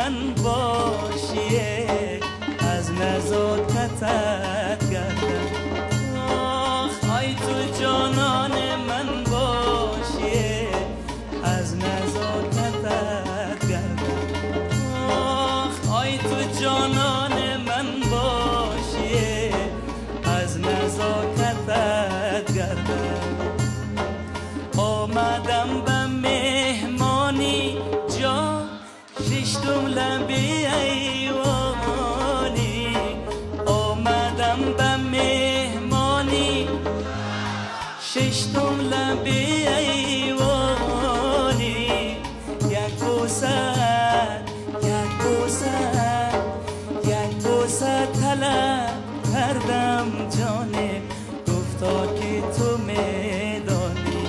من باشیه از نزاکتت گردم آخ آی تو جانان من باشیه از نزاکتت گردم آخ آی تو جانان من باشیه از نزاکتت گردم آمدم به مهمانی جا ششتم لبی ایوانی آمدم به مهمانی ششتم لبی ایوانی یک بوسه طلب کردم جانه گفتا که تو میدانی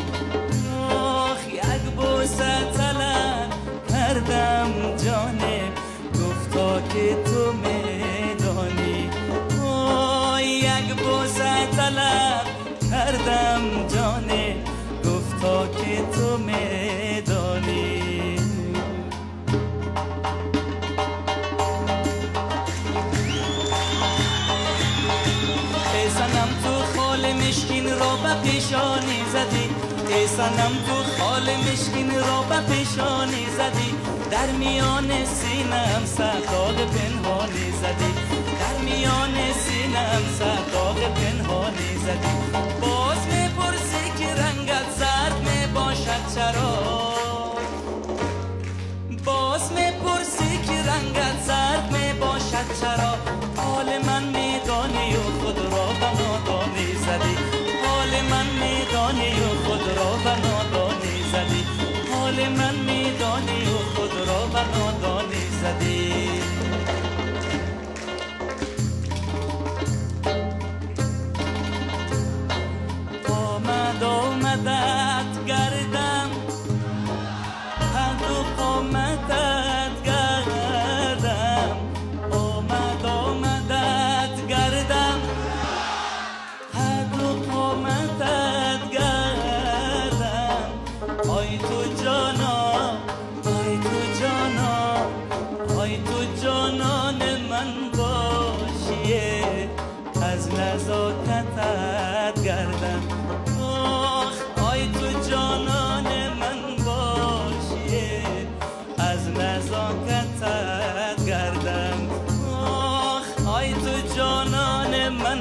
آخ یک بوسه طلب کردم جانه گفتا که تو میدانی آه یک بوسه طلب کردم جانه گفتا که تو میدانی ای صنم تو خال مشکین را به پیشانی زدی ای صنم تو خال مشکین را به پیشانی زدی در میان سینم سرداغ پنهانی زدی در میان سینم سرداغ پنهانی زدی باز میپرسی که رنگت زرد میباشد چرا باز میپرسی که رنگت زرد میباشد چرا حال من میدانی و خود را به نادانی زدی حال من میدانی و خود را به نادانی زدی حال من میدانی و خود را به نادانی زدی آمدت گردم هر دو قامتت گردم آمدت گردم هر دو قامتت گردم آی تو جانان آی تو جانان آی تو جانان من باشیه از نزاکتت گردم آخ آی تو جانان من باشیه از نزاکتت گردم آخ آی تو جانان من